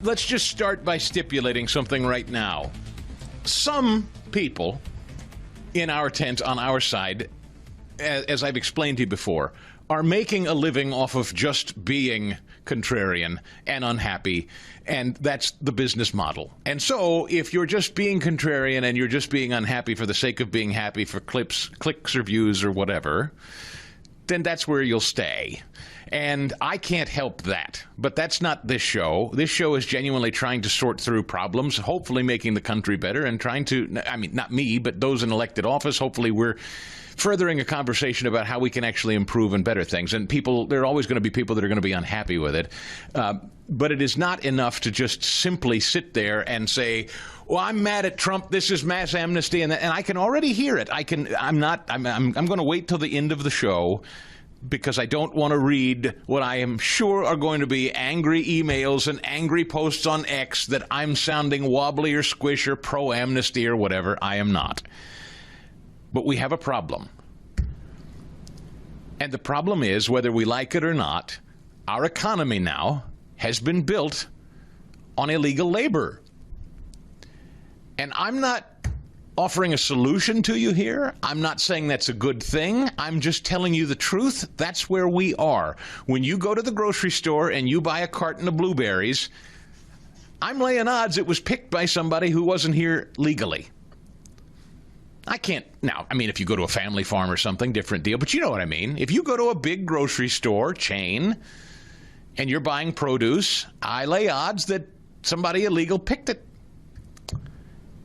Let's just start by stipulating something right now. Some people in our tent on our side, as I've explained to you before, are making a living off of just being contrarian and unhappy, and that's the business model. And so if you're just being contrarian and you're just being unhappy for the sake of being happy for clicks or views or whatever, then that's where you'll stay. And I can't help that. But that's not this show. This show is genuinely trying to sort through problems, hopefully making the country better, and trying to, I mean, not me, but those in elected office, hopefully we're furthering a conversation about how we can actually improve and better things. And people, there are always going to be people that are going to be unhappy with it. But it is not enough to just simply sit there and say, well, I'm mad at Trump, this is mass amnesty, and I can already hear it. I'm going to wait till the end of the show, because I don't want to read what I am sure are going to be angry emails and angry posts on X that I'm sounding wobbly or squish or pro-amnesty or whatever. I am not. But we have a problem. And the problem is, whether we like it or not, our economy now has been built on illegal labor. And I'm not offering a solution to you here. I'm not saying that's a good thing. I'm just telling you the truth. That's where we are. When you go to the grocery store and you buy a carton of blueberries, I'm laying odds it was picked by somebody who wasn't here legally. I can't, now, I mean, if you go to a family farm or something, different deal, but you know what I mean. If you go to a big grocery store chain and you're buying produce, I lay odds that somebody illegal picked it.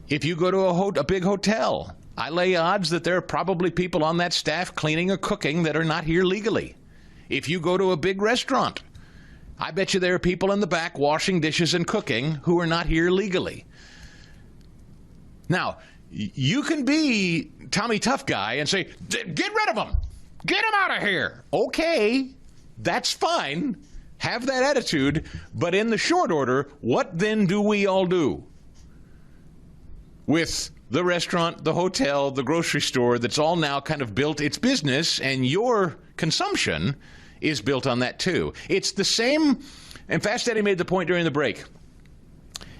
If you go to a big hotel, I lay odds that there are probably people on that staff cleaning or cooking that are not here legally. If you go to a big restaurant, I bet you there are people in the back washing dishes and cooking who are not here legally. Now, you can be Tommy Tough Guy and say, get rid of them. Get them out of here. Okay, that's fine. Have that attitude. But in the short order, what then do we all do with the restaurant, the hotel, the grocery store that's all now kind of built its business, and your consumption is built on that too? It's the same, and Fast Eddie made the point during the break,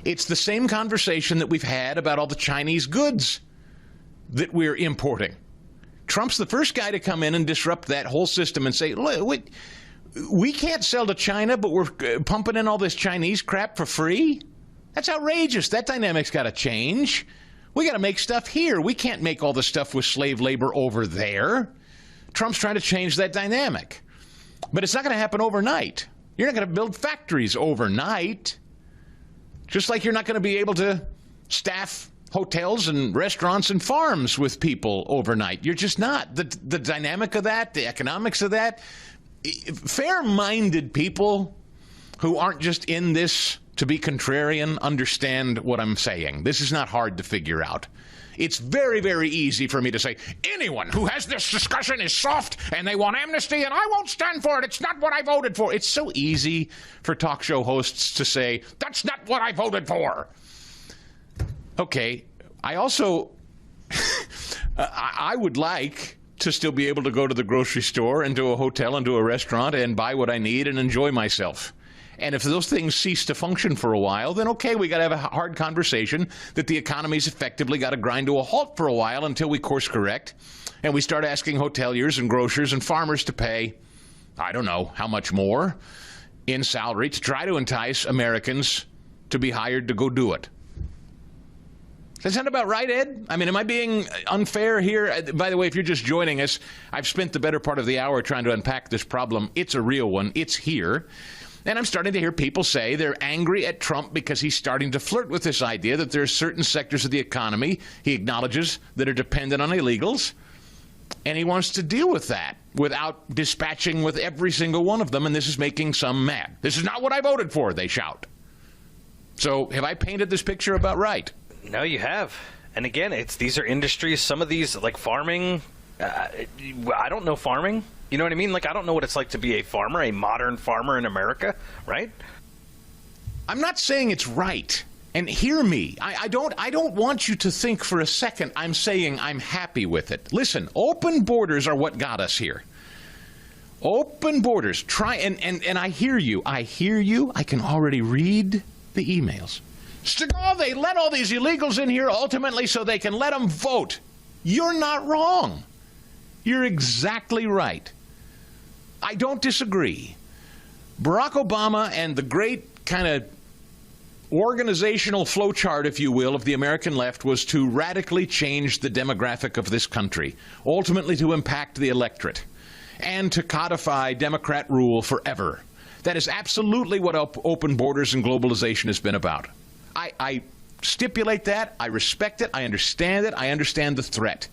it's the same conversation that we've had about all the Chinese goods that we're importing. Trump's the first guy to come in and disrupt that whole system and say, look, we can't sell to China, but we're pumping in all this Chinese crap for free? That's outrageous. That dynamic's got to change. We got to make stuff here. We can't make all the stuff with slave labor over there. Trump's trying to change that dynamic. But it's not going to happen overnight. You're not going to build factories overnight. Just like you're not going to be able to staff hotels and restaurants and farms with people overnight. You're just not. The dynamic of that, the economics of that, fair-minded people who aren't just in this to be contrarian understand what I'm saying. This is not hard to figure out. It's very, very easy for me to say, anyone who has this discussion is soft and they want amnesty and I won't stand for it. It's not what I voted for. It's so easy for talk show hosts to say, that's not what I voted for. Okay, I also, I would like to still be able to go to the grocery store and to a hotel and to a restaurant and buy what I need and enjoy myself. And if those things cease to function for a while, then okay, we got to have a hard conversation that the economy's effectively got to grind to a halt for a while until we course correct. And we start asking hoteliers and grocers and farmers to pay, I don't know, how much more in salary to try to entice Americans to be hired to go do it. Does that sound about right, Ed? I mean, am I being unfair here? By the way, if you're just joining us, I've spent the better part of the hour trying to unpack this problem. It's a real one. It's here. And I'm starting to hear people say they're angry at Trump because he's starting to flirt with this idea that there are certain sectors of the economy he acknowledges that are dependent on illegals, and he wants to deal with that without dispatching with every single one of them, and this is making some mad. This is not what I voted for, they shout. So have I painted this picture about right? No, you have. And again, these are industries, some of these, like farming, I don't know farming. You know what I mean? Like, I don't know what it's like to be a farmer, a modern farmer in America, right? I'm not saying it's right. And hear me. I don't want you to think for a second I'm saying I'm happy with it. Listen, open borders are what got us here. Open borders. Try and I hear you. I hear you. I can already read the emails. Oh, they let all these illegals in here ultimately so they can let them vote. You're not wrong. You're exactly right. I don't disagree. Barack Obama and the great kind of organizational flowchart, if you will, of the American left was to radically change the demographic of this country, ultimately to impact the electorate, and to codify Democrat rule forever. That is absolutely what open borders and globalization has been about. I stipulate that. I respect it. I understand it. I understand the threat.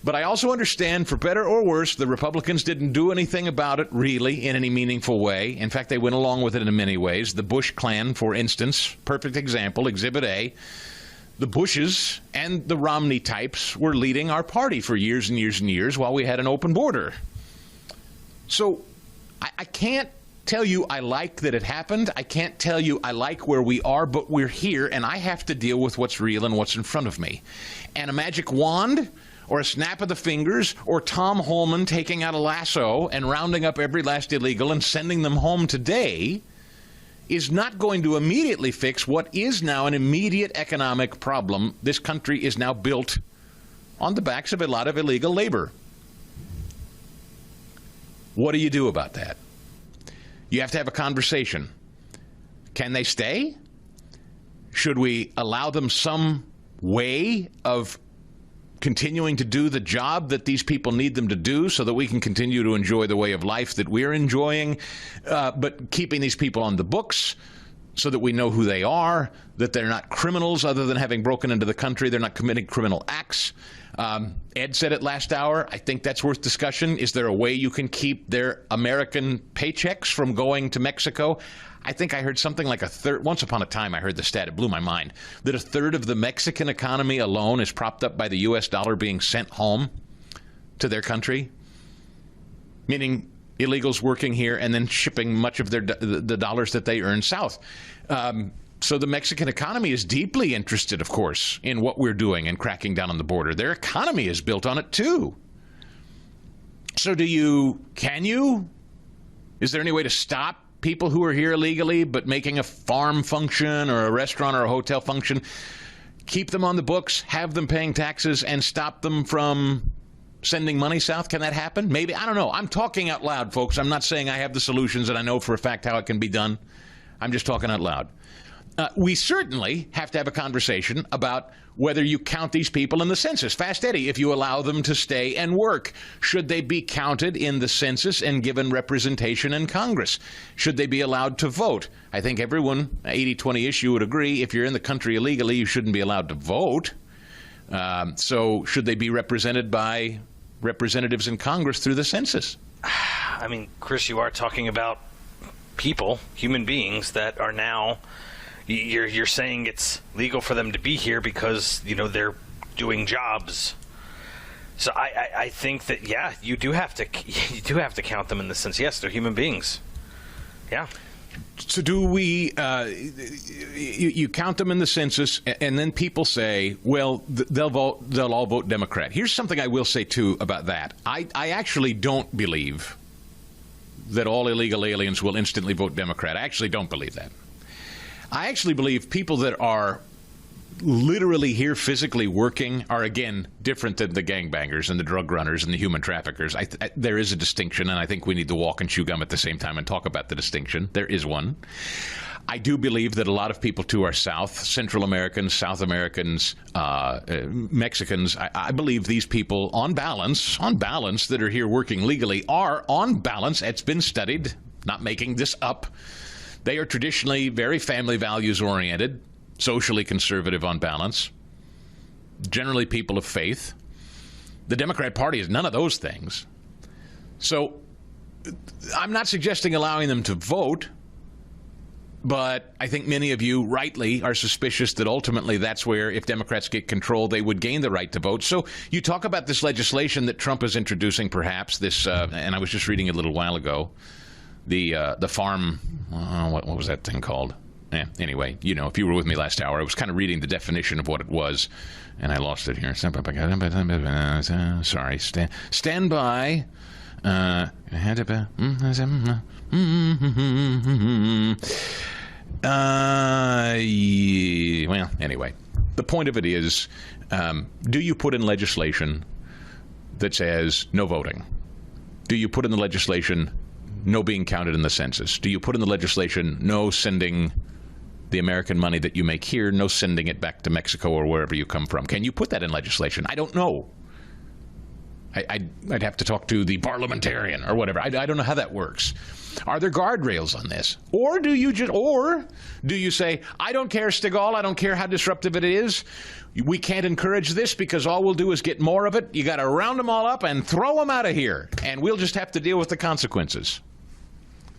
But I also understand, for better or worse, the Republicans didn't do anything about it, really, in any meaningful way. In fact, they went along with it in many ways. The Bush clan, for instance, perfect example, Exhibit A. The Bushes and the Romney types were leading our party for years and years and years while we had an open border. So I can't tell you I like that it happened. I can't tell you I like where we are, but we're here, and I have to deal with what's real and what's in front of me. And a magic wand, or a snap of the fingers, or Tom Holman taking out a lasso and rounding up every last illegal and sending them home today is not going to immediately fix what is now an immediate economic problem. This country is now built on the backs of a lot of illegal labor. What do you do about that? You have to have a conversation. Can they stay? Should we allow them some way of continuing to do the job that these people need them to do so that we can continue to enjoy the way of life that we're enjoying, but keeping these people on the books so that we know who they are, that they're not criminals other than having broken into the country, they're not committing criminal acts. Ed said it last hour. I think that's worth discussion. Is there a way you can keep their American paychecks from going to Mexico? I think I heard something like a third. Once upon a time, I heard the stat. It blew my mind. That a third of the Mexican economy alone is propped up by the U.S. dollar being sent home to their country, meaning illegals working here and then shipping much of the dollars that they earn south. So the Mexican economy is deeply interested, of course, in what we're doing and cracking down on the border. Their economy is built on it, too. So can you? Is there any way to stop people who are here illegally but making a farm function or a restaurant or a hotel function, keep them on the books, have them paying taxes, and stop them from sending money south? Can that happen? Maybe. I don't know. I'm talking out loud, folks. I'm not saying I have the solutions and I know for a fact how it can be done. I'm just talking out loud. We certainly have to have a conversation about whether you count these people in the census. Fast Eddie, if you allow them to stay and work, should they be counted in the census and given representation in Congress? Should they be allowed to vote? I think everyone, 80-20 issue, would agree if you're in the country illegally, you shouldn't be allowed to vote. So should they be represented by representatives in Congress through the census? I mean, Chris, you are talking about people, human beings that are now... You're saying it's legal for them to be here because, they're doing jobs. So I think that, yeah, you do have to count them in the sense. Yes, they're human beings. Yeah. So do we, you count them in the census, and then people say, well, they'll all vote Democrat. Here's something I will say, too, about that. I actually don't believe that all illegal aliens will instantly vote Democrat. I actually don't believe that. I actually believe people that are literally here physically working are, again, different than the gangbangers and the drug runners and the human traffickers. There is a distinction, and I think we need to walk and chew gum at the same time and talk about the distinction. There is one. I do believe that a lot of people, too, are Central Americans, South Americans, Mexicans. I believe these people, on balance, that are here working legally are, on balance, it's been studied, not making this up. They are traditionally very family values oriented, socially conservative on balance, generally people of faith. The Democrat Party is none of those things. So I'm not suggesting allowing them to vote, but I think many of you rightly are suspicious that ultimately that's where, if Democrats get control, they would gain the right to vote. So you talk about this legislation that Trump is introducing, perhaps, this, and I was just reading a little while ago, the farm, what was that thing called? Anyway, if you were with me last hour, I was kind of reading the definition of what it was, and I lost it here. Sorry, stand by. Well, anyway, the point of it is, do you put in legislation that says no voting? Do you put in the legislation no being counted in the census? Do you put in the legislation no sending the American money that you make here, no sending it back to Mexico or wherever you come from? Can you put that in legislation? I don't know. I'd have to talk to the parliamentarian or whatever. I don't know how that works. Are there guardrails on this? Or do you say, I don't care, Stigall, I don't care how disruptive it is. We can't encourage this because all we'll do is get more of it. You got to round them all up and throw them out of here, and we'll just have to deal with the consequences.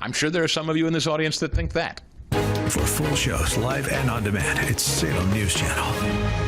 I'm sure there are some of you in this audience that think that. For full shows, live and on demand, it's Salem News Channel.